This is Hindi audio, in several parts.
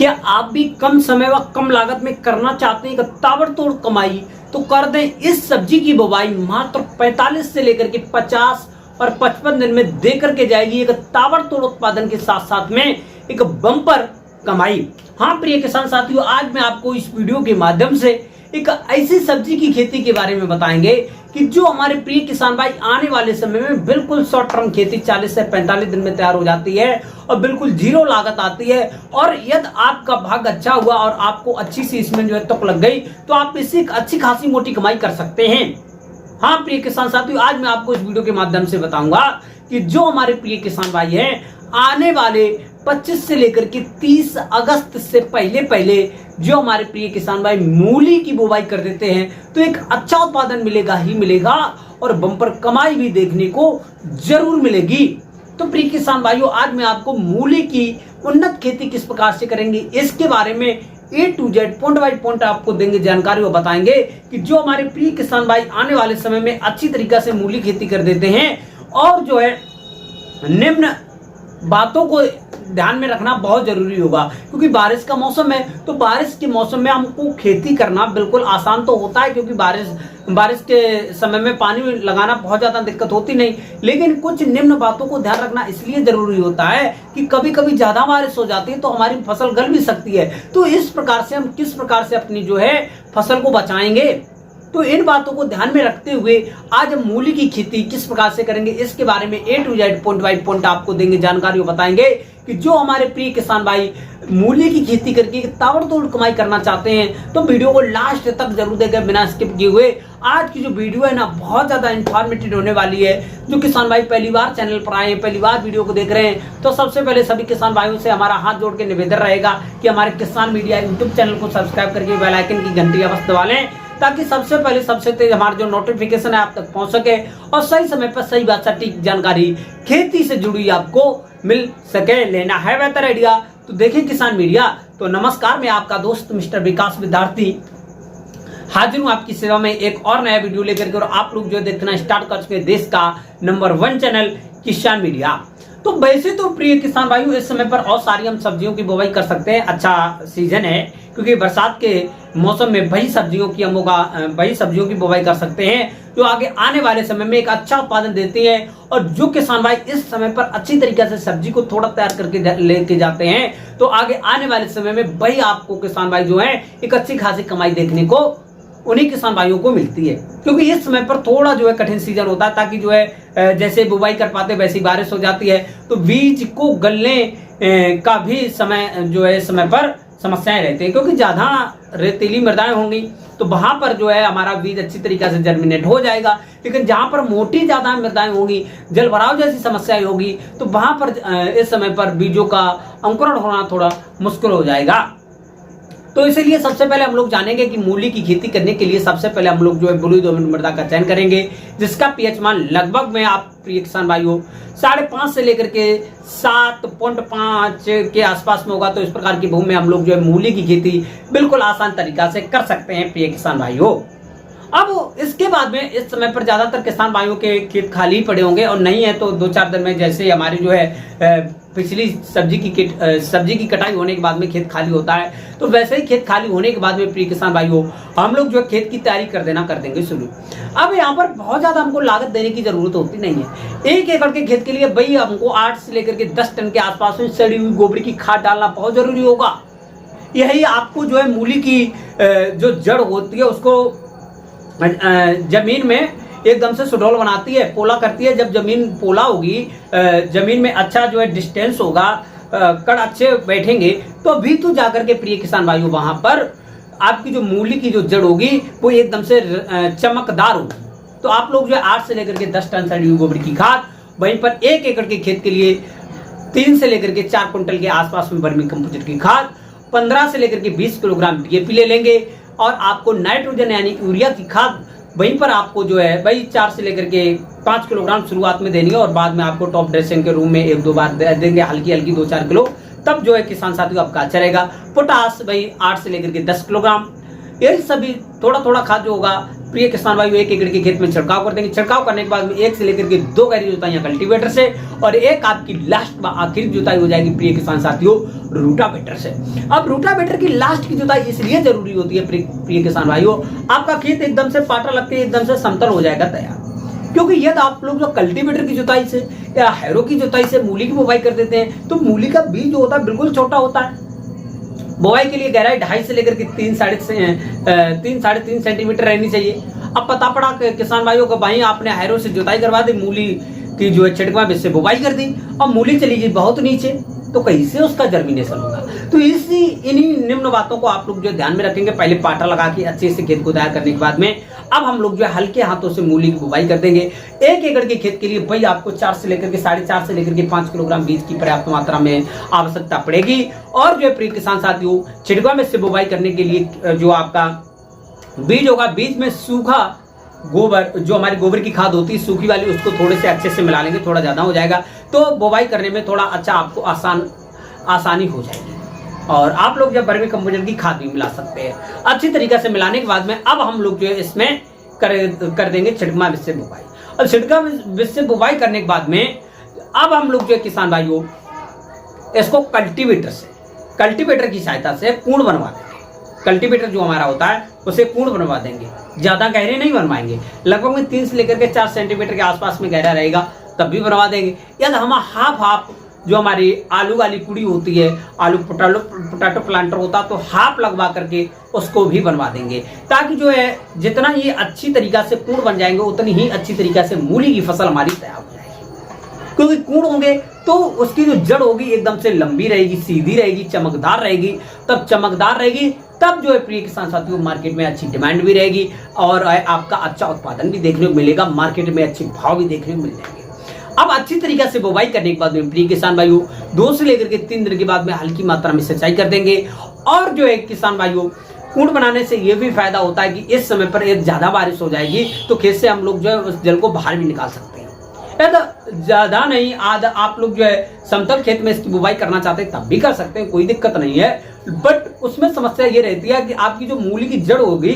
क्या आप भी कम समय व कम लागत में करना चाहते हैं एक ताबड़तोड़ कमाई? तो कर दें इस सब्जी की बुवाई मात्र 45 से लेकर के 50 और 55 दिन में दे करके जाएगी एक ताबड़तोड़ उत्पादन के साथ साथ में एक बम्पर कमाई। हाँ प्रिय किसान साथियों, आज मैं आपको इस वीडियो के माध्यम से एक ऐसी सब्जी की खेती के बारे में बताएंगे कि जो हमारे प्रिय किसान भाई आने वाले समय में बिल्कुल शॉर्ट टर्म खेती 40 से 45 दिन में तैयार हो जाती है और बिल्कुल जीरो लागत आती है। और यदि आपका भाग अच्छा हुआ और आपको अच्छी सी इसमें जो है तुक लग गई तो आप इससे अच्छी खासी मोटी कमाई कर सकते हैं। हाँ प्रिय किसान साथियों, आज मैं आपको इस वीडियो के माध्यम से बताऊंगा कि जो हमारे प्रिय किसान भाई हैं आने वाले 25 से लेकर के 30 अगस्त से पहले जो हमारे प्रिय किसान भाई मूली की बुवाई कर देते हैं तो एक अच्छा उत्पादन मिलेगा ही मिलेगा और बम्पर कमाई भी देखने को जरूर मिलेगी। तो प्रिय किसान भाइयों, आज मैं आपको मूली की उन्नत खेती किस प्रकार से करेंगे इसके बारे में A to Z point by point आपको देंगे जानकारी और बताएंगे कि जो हमारे प्रिय किसान भाई आने वाले समय में अच्छी तरीके से मूली खेती कर देते हैं और जो है निम्न बातों को ध्यान में रखना बहुत जरूरी होगा, क्योंकि बारिश का मौसम है। तो बारिश के मौसम में हमको खेती करना बिल्कुल आसान तो होता है, क्योंकि बारिश के समय में पानी लगाना बहुत ज्यादा दिक्कत होती नहीं, लेकिन कुछ निम्न बातों को ध्यान रखना इसलिए जरूरी होता है कि कभी कभी ज्यादा बारिश हो जाती है तो हमारी फसल गल भी सकती है। तो इस प्रकार से हम किस प्रकार से अपनी जो है फसल को बचाएंगे, तो इन बातों को ध्यान में रखते हुए आज हम मूली की खेती किस प्रकार से करेंगे इसके बारे में A to Z point by point आपको देंगे जानकारी और बताएंगे कि जो हमारे प्रिय किसान भाई मूली की खेती करके ताबड़तोड़ कमाई करना चाहते हैं तो वीडियो को लास्ट तक जरूर देखें बिना स्किप किए हुए। आज की जो वीडियो है ना बहुत ज्यादा इंफॉर्मेटिव होने वाली है। जो किसान भाई पहली बार चैनल पर आए हैं, पहली बार वीडियो को देख रहे हैं, तो सबसे पहले सभी किसान भाइयों से हमारा हाथ जोड़ के निवेदन रहेगा कि हमारे किसान मीडिया यूट्यूब चैनल को सब्सक्राइब करके बेल आइकन की घंटी अवश्य दबा लें, ताकि सबसे पहले सबसे तेज हमारा जो नोटिफिकेशन है आप तक पहुंच सके और सही समय पर सही बात सटीक जानकारी खेती से जुड़ी आपको मिल सके। लेना है बेहतर आइडिया तो देखें किसान मीडिया। तो नमस्कार, मैं आपका दोस्त मिस्टर विकास विद्यार्थी हाजिर हूं आपकी सेवा में एक और नया वीडियो लेकर के। और आप लोग जो देखना स्टार्ट कर चुके देश का नंबर 1 चैनल किसान मीडिया। तो वैसे तो प्रिय किसान भाइयों इस समय पर और सारी हम सब्जियों की बुवाई कर सकते हैं, अच्छा सीजन है, क्योंकि बरसात के मौसम में वही सब्जियों की बुवाई कर सकते हैं जो आगे आने वाले समय में एक अच्छा उत्पादन देती है। और जो किसान भाई इस समय पर अच्छी तरीके से सब्जी को थोड़ा तैयार करके लेके जाते हैं तो आगे आने वाले समय में वही आपको किसान भाई जो है एक अच्छी खासी कमाई देखने को उन्हीं किसान भाइयों को मिलती है। क्योंकि इस समय पर थोड़ा जो है कठिन सीजन होता है, ताकि जो है जैसे बुवाई कर पाते वैसी बारिश हो जाती है तो बीज को गलने का भी समय जो है समय पर समस्याएं रहती है, क्योंकि ज्यादा रेतीली मृदाएं होंगी तो वहां पर जो है हमारा बीज अच्छी तरीके से जर्मिनेट हो जाएगा। लेकिन जहां पर मोटी ज्यादा मृदाएं होंगी, जल भराव जैसी समस्याएं होगी तो वहां पर इस समय पर बीजों का अंकुरण होना थोड़ा मुश्किल हो जाएगा। तो इसीलिए सबसे पहले हम लोग जानेंगे कि मूली की खेती करने के लिए सबसे पहले हम लोग जो है बलुई दोमट मृदा का चयन करेंगे, जिसका पीएच मान लगभग में आप प्रिय किसान भाइयों 5.5 से लेकर के 7.5 के आसपास में होगा। तो इस प्रकार की भूमि में हम लोग जो है मूली की खेती बिल्कुल आसान तरीका से कर सकते हैं प्रिय किसान भाइयों। अब इसके बाद में इस समय पर ज्यादातर किसान भाइयों के खेत खाली पड़े होंगे और नहीं है तो 2-4 दिन में जैसे हमारी जो है पिछली सब्जी की कटाई होने के बाद में खेत खाली होता है, तो वैसे ही खेत खाली होने के बाद में प्रिय किसान भाइयों हम लोग जो खेत की तैयारी कर देंगे शुरू। अब यहाँ पर बहुत ज्यादा हमको लागत देने की जरूरत होती नहीं है। 1 एकड़ के खेत के लिए भाई हमको 8 से लेकर के 10 टन के आसपास में सड़ी हुई गोबर की खाद डालना बहुत जरूरी होगा। यही आपको जो है मूली की जो जड़ होती है उसको जमीन में एकदम से सुडौल बनाती है, पोला करती है। जब जमीन पोला होगी, जमीन में अच्छा जो है डिस्टेंस होगा, कड़ अच्छे बैठेंगे तो भी तो जाकर के प्रिय किसान भाइयों वहां पर आपकी जो मूली की जो जड़ होगी वो एकदम से चमकदार होगी। तो आप लोग जो है 8 से लेकर के 10 टन सड़ी हुई गोबर की खाद, वहीं पर 1 एकड़ के खेत के लिए 3 से लेकर के 4 क्विंटल के आसपास में वर्मी कंपोजिट की खाद, 15 से लेकर के 20 किलोग्राम DAP ले लेंगे। और आपको नाइट्रोजन यानी यूरिया की खाद वहीं पर आपको जो है वही 4 से लेकर के 5 किलोग्राम शुरुआत में देनी है और बाद में आपको टॉप ड्रेसिंग के रूम में 1-2 बार देंगे हल्की 2-4 किलो, तब जो है किसान साथियों आपका अच्छा रहेगा। पोटास वही 8 से लेकर के 10 किलोग्राम, ये सभी थोड़ा थोड़ा खाद जो होगा प्रिय किसान भाइयों 1 एकड़ के खेत में छिड़काव कर देंगे। छिड़काव करने के बाद में 1 से लेकर के 2 गहरी जुताइयां कल्टीवेटर से और एक आपकी लास्ट आखिरी जुताई हो जाएगी प्रिय किसान साथियों रूटावेटर से। अब रूटावेटर की लास्ट की जुताई इसलिए जरूरी होती है प्रिय किसान भाइयों, आपका खेत एकदम से पाटा लगते ही एकदम से समतल हो जाएगा तैयार। क्योंकि यदि आप लोग जो कल्टीवेटर की जुताई से या हैरो की जुताई से मूली की बुवाई कर देते हैं तो मूली का बीज जो होता है बिल्कुल छोटा होता है। बुवाई के लिए गहराई 2.5 से लेकर के 3 साढ़े 3 सेंटीमीटर रहनी चाहिए। अब पता पड़ा किसान भाइयों को भाई आपने हैरो से जुताई करवा दी, मूली की जो है छिड़कवा में से बुवाई कर दी, अब मूली चली गई बहुत नीचे, तो कैसे उसका जर्मिनेशन होगा। तो इन्हीं निम्न बातों को आप लोग जो ध्यान में रखेंगे। पहले पाटा लगा के अच्छे से खेत को तैयार करने के बाद में अब हम लोग जो है हल्के हाथों से मूली की बुवाई कर देंगे। 1 एकड़ के खेत के लिए भाई आपको 4 से लेकर के 4.5 से लेकर के 5 किलोग्राम बीज की पर्याप्त मात्रा में आवश्यकता पड़ेगी। और जो है प्रिय किसान साथियों छिड़कवा में से बुवाई करने के लिए जो आपका बीज होगा, बीज में सूखा गोबर, जो हमारी गोबर की खाद होती है सूखी वाली, उसको थोड़े से अच्छे से मिला लेंगे, थोड़ा ज्यादा हो जाएगा तो बुवाई करने में थोड़ा अच्छा आपको आसानी हो जाएगी। और आप लोग जब वर्मी कंपोस्ट की खाद भी मिला सकते हैं। अच्छी तरीके से मिलाने के बाद में अब हम लोग जो है इसमें कर देंगे छिड़कवा विध से बुवाई। और छिड़कवा विध से बुवाई करने के बाद में अब हम लोग जो है किसान भाइयों इसको कल्टीवेटर की सहायता से पूर्ण बनवा देंगे। कल्टीवेटर जो हमारा होता है उसे पूर्ण बनवा देंगे, ज्यादा गहरे नहीं बनवाएंगे, लगभग में 3 से लेकर के 4 सेंटीमीटर के आसपास में गहरा रहेगा तब भी बनवा देंगे। यदि हम हाफ जो हमारी आलू वाली कुड़ी होती है, आलू पोटैटो प्लांटर होता है, तो हाफ लगवा करके उसको भी बनवा देंगे, ताकि जो है जितना ये अच्छी तरीका से पूर्ण बन जाएंगे उतनी ही अच्छी तरीका से मूली की फसल हमारी तैयार हो जाएगी। क्योंकि पूर्ण होंगे तो उसकी जो जड़ होगी एकदम से लंबी रहेगी, सीधी रहेगी, चमकदार रहेगी। तब जो है प्रिय किसान साथियों मार्केट में अच्छी डिमांड भी रहेगी और आपका अच्छा उत्पादन भी देखने को मिलेगा, मार्केट में अच्छे भाव भी देखने को मिल जाएंगे। अब अच्छी तरीके से बुवाई करने के बाद में प्रिय किसान भाइयों 2 से लेकर के 3 दिन के बाद में हल्की मात्रा में सिंचाई कर देंगे। और जो है किसान भाइयों कूड़ बनाने से ये भी फायदा होता है कि इस समय पर यदि ज्यादा बारिश हो जाएगी तो खेत से हम लोग जो है उस जल को बाहर भी निकाल सकते हैं। यदि ज्यादा नहीं आप लोग जो है समतल खेत में इसकी बुवाई करना चाहते हैं तब भी कर सकते हैं, कोई दिक्कत नहीं है। बट उसमें समस्या ये रहती है कि आपकी जो मूली की जड़ होगी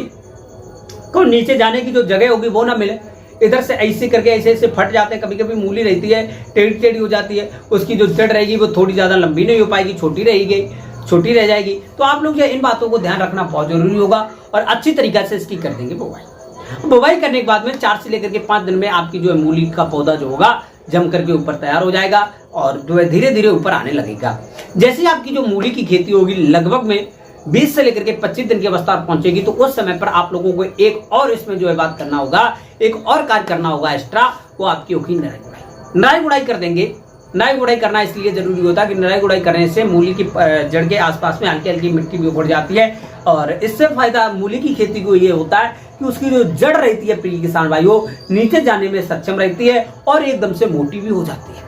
तो नीचे जाने की जो जगह होगी वो ना मिले, इधर से ऐसे करके ऐसे फट जाते हैं। कभी कभी मूली रहती है टेढ़ी हो जाती है, उसकी जो जड़ रहेगी वो थोड़ी ज्यादा लंबी नहीं हो पाएगी, छोटी रह जाएगी। तो आप लोग जो इन बातों को ध्यान रखना बहुत जरूरी होगा और अच्छी तरीके से इसकी कर देंगे बुवाई करने के बाद में 4 से लेकर के 5 दिन में आपकी जो है मूली का पौधा जो होगा जम करके ऊपर तैयार हो जाएगा और जो है धीरे धीरे ऊपर आने लगेगा। जैसे आपकी जो मूली की खेती होगी लगभग में 20 से लेकर के 25 दिन की अवस्था पहुंचेगी तो उस समय पर आप लोगों को एक और इसमें जो है बात करना होगा, एक और कार्य करना होगा एक्स्ट्रा, वो आपकी होगी नराई गुड़ाई कर देंगे। नराई गुड़ाई करना इसलिए जरूरी होता है कि नराई गुड़ाई करने से मूली की जड़ के आसपास में हल्की हल्की मिट्टी भी उभर जाती है और इससे फायदा मूली की खेती को ये होता है कि उसकी जो जड़ रहती है प्रिय किसान भाइयों नीचे जाने में सक्षम रहती है और एकदम से मोटी भी हो जाती है।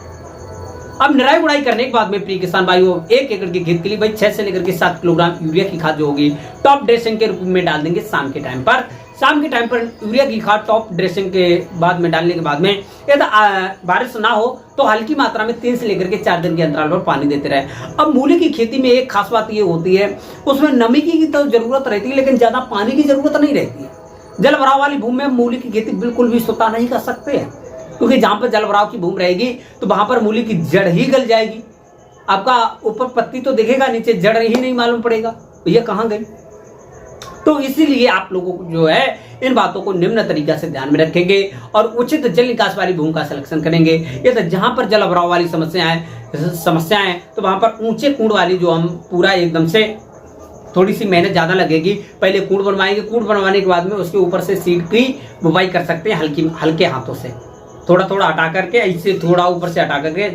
अब निराई गुड़ाई करने के बाद में प्रिय किसान भाइयों 1 एकड़ के खेत के लिए भाई 6 से लेकर के 7 किलोग्राम यूरिया की खाद जो होगी टॉप ड्रेसिंग के रूप में डाल देंगे शाम के टाइम पर यूरिया की खाद टॉप ड्रेसिंग के बाद में डालने के बाद में यदि बारिश ना हो तो हल्की मात्रा में 3 से लेकर के 4 दिन के अंतराल पर पानी देते रहे। अब मूली की खेती में एक खास बात ये होती है उसमें नमी की तो जरूरत रहती है लेकिन ज्यादा पानी की जरूरत नहीं रहती है। जल भराव वाली भूमि में मूली की खेती बिल्कुल भी स्वतः नहीं कर सकते हैं क्योंकि जहां पर जल भराव की भूमि रहेगी तो वहां पर मूली की जड़ ही गल जाएगी। आपका ऊपर पत्ती तो दिखेगा, नीचे जड़ ही नहीं मालूम पड़ेगा तो ये कहां गई। तो इसीलिए आप लोगों को जो है इन बातों को निम्न तरीका से ध्यान में रखेंगे और उचित जल निकास वाली भूमि का सिलेक्शन करेंगे। ये जहां पर जल भराव वाली समस्याएं तो वहां पर ऊंचे कूड़ वाली जो हम पूरा एकदम से थोड़ी सी मेहनत ज्यादा लगेगी। पहले कूड़ बनवाएंगे, कूड़ बनवाने के बाद में उसके ऊपर से सीड की बुवाई कर सकते हैं हल्के हाथों से थोड़ा थोड़ा हटा करके, ऐसे थोड़ा ऊपर से हटा करके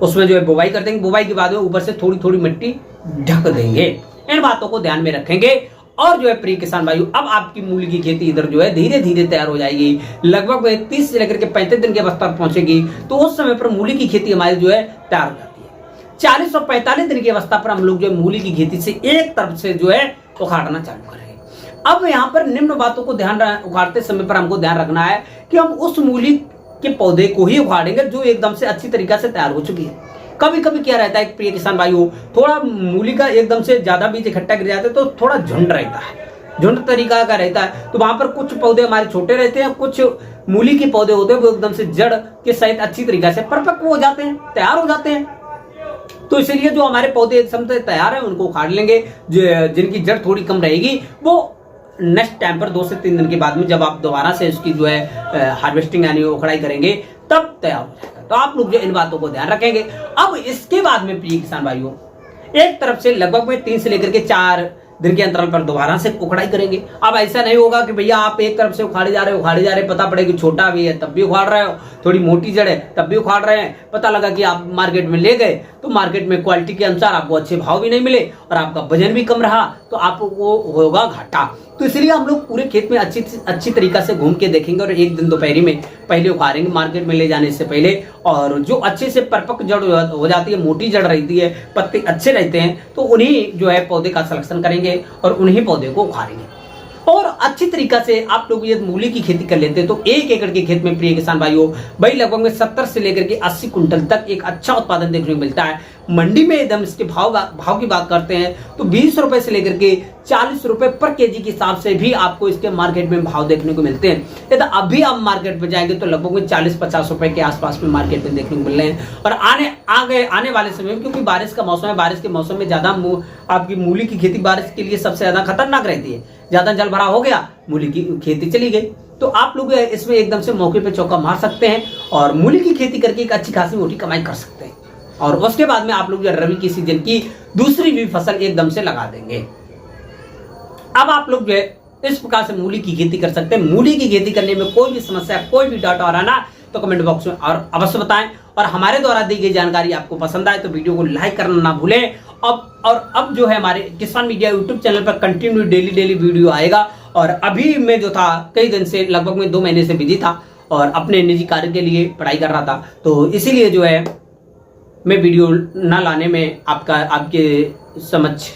उसमें जो है बुवाई कर देंगे। बुवाई के बाद में ऊपर से थोड़ी थोड़ी मिट्टी ढक देंगे। इन बातों को ध्यान में रखेंगे और जो है प्रिय किसान भाइयों अब आपकी मूली की खेती इधर जो है धीरे धीरे तैयार हो जाएगी। लगभग 30 से लेकर के 35 दिन की अवस्था पहुंचेगी तो उस समय पर मूली की खेती हमारी जो है तैयार हो जाती है। 40 और 45 दिन की अवस्था पर हम लोग जो है मूली की खेती से एक तरफ से जो है उखाड़ना चालू करेंगे। अब यहाँ पर निम्न बातों को उखाड़ते समय पर हमको ध्यान रखना है कि हम उस मूली के पौधे को ही उखाड़ेंगे जो एकदम से अच्छी तरीके से तैयार हो चुकी है। कभी कभी क्या रहता है प्रिय किसान भाइयों थोड़ा मूली का एकदम से ज्यादा बीज इकट्ठा गिर जाता है तो थोड़ा झुंड रहता है, झुंड तरीका का रहता है, तो वहां पर कुछ पौधे हमारे छोटे रहते हैं, कुछ मूली के पौधे होते हैं वो एकदम से जड़ के सहित अच्छी तरीके से परिपक्व हो जाते हैं, तैयार हो जाते हैं। तो इसलिए जो हमारे पौधे एकदम से तैयार हैं उनको उखाड़ लेंगे, जिनकी जड़ थोड़ी कम रहेगी वो नेक्स्ट टाइम पर 2 से 3 दिन के बाद में जब आप दोबारा से उसकी जो है हार्वेस्टिंग यानी उखड़ाई करेंगे तब तैयार हो जाएगा। तो आप लोग जो इन बातों को ध्यान रखेंगे। अब इसके बाद में प्रिय किसान भाइयों, एक तरफ से लगभग में 3 से लेकर के 4 दिन के अंतराल पर दोबारा से उखड़ाई करेंगे। अब ऐसा नहीं होगा कि भैया आप एक तरफ से उखाड़े जा रहे पता पड़े कि छोटा भी है तब भी उखाड़ रहे हो, थोड़ी मोटी जड़ है तब भी उखाड़ रहे हैं, पता लगा कि आप मार्केट में ले गए तो मार्केट में क्वालिटी के अनुसार आपको अच्छे भाव भी नहीं मिले और आपका वजन भी कम रहा तो आपको होगा घाटा। तो इसलिए हम लोग पूरे खेत में अच्छी तरीका से घूम के देखेंगे और एक दिन दोपहरी में पहले उखाड़ेंगे मार्केट में ले जाने से पहले। और जो अच्छे से परिपक्व जड़ हो जाती है, मोटी जड़ रहती है, पत्ते अच्छे रहते हैं, तो उन्हीं जो है पौधे का सिलेक्शन करेंगे और उन्हीं पौधे को उखाड़ेंगे। और अच्छी तरीका से आप लोग यदि मूली की खेती कर लेते हैं तो 1 एकड़ के खेत में प्रिय किसान भाइयों भाई लगभग में 70 से लेकर के 80 कुंटल तक एक अच्छा उत्पादन देखने को मिलता है। मंडी में एकदम इसके भाव की बात करते हैं तो 20 रुपए से लेकर के 40 रुपए पर केजी के हिसाब से भी आपको इसके मार्केट में भाव देखने को मिलते हैं। यदि अभी आप मार्केट में जाएंगे तो लगभग में 40-50 रुपए के आसपास में मार्केट में देखने को मिल रहे हैं। और आने वाले समय में, क्योंकि बारिश का मौसम है, बारिश के मौसम में ज्यादा आपकी मूली की खेती बारिश के लिए सबसे ज्यादा खतरनाक रहती है। ज्यादा जल भरा हो गया, मूली की खेती चली गई, तो आप लोग इसमें एकदम से मौके पे चौका मार सकते हैं और मूली की खेती करके एक अच्छी खासी मोटी कमाई कर सकते हैं। और उसके बाद में आप लोग रबी की सीजन की दूसरी भी फसल एकदम से लगा देंगे। अब आप लोग जो है इस प्रकार से मूली की खेती कर सकते हैं। मूली की खेती करने में कोई भी समस्या, कोई भी डाउट आ रहा ना तो कमेंट बॉक्स में और अवश्य बताएं। और हमारे द्वारा दी गई जानकारी आपको पसंद आए तो वीडियो को लाइक करना ना भूलें। अब जो है हमारे किसान मीडिया यूट्यूब चैनल पर कंटिन्यू डेली वीडियो आएगा। और अभी मैं जो था कई दिन से लगभग में 2 महीने से बिजी था और अपने निजी कार्य के लिए पढ़ाई कर रहा था, तो इसीलिए जो है मैं वीडियो ना लाने में आपके समक्ष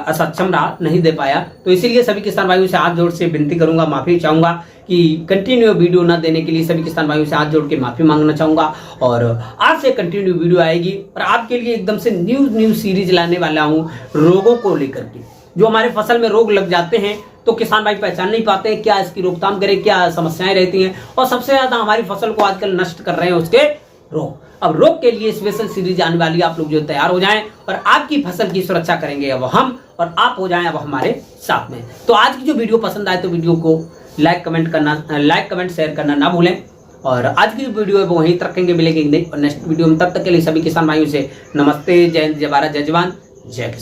असक्षम रहा, नहीं दे पाया। तो इसीलिए सभी किसान भाइयों से हाथ जोड़ से विनती करूंगा, माफी चाहूंगा कि कंटिन्यू वीडियो ना देने के लिए सभी किसान भाइयों से हाथ जोड़ के माफी मांगना चाहूंगा। और आज से कंटिन्यू वीडियो आएगी और आपके लिए एकदम से न्यू सीरीज लाने वाला हूं रोगों को लेकर के। जो हमारे फसल में रोग लग जाते हैं तो किसान भाई पहचान नहीं पाते हैं, क्या इसकी रोकथाम करें, क्या समस्याएं रहती हैं और सबसे ज्यादा हमारी फसल को आजकल नष्ट कर रहे हैं उसके रोग। अब रोग के लिए स्पेशल सीरीज आने वाली, आप लोग जो तैयार हो जाएं और आपकी फसल की सुरक्षा करेंगे अब हम और आप हो जाएं अब हमारे साथ में। तो आज की जो वीडियो पसंद आए तो वीडियो को लाइक कमेंट शेयर करना ना भूलें। और आज की जो वीडियो है वो वहीं तक रखेंगे, मिलेंगे नेक्स्ट वीडियो में। तब तक के लिए सभी किसान भाइयों से नमस्ते, जय हिंद, जय भारत, जय जवान, जय किसान।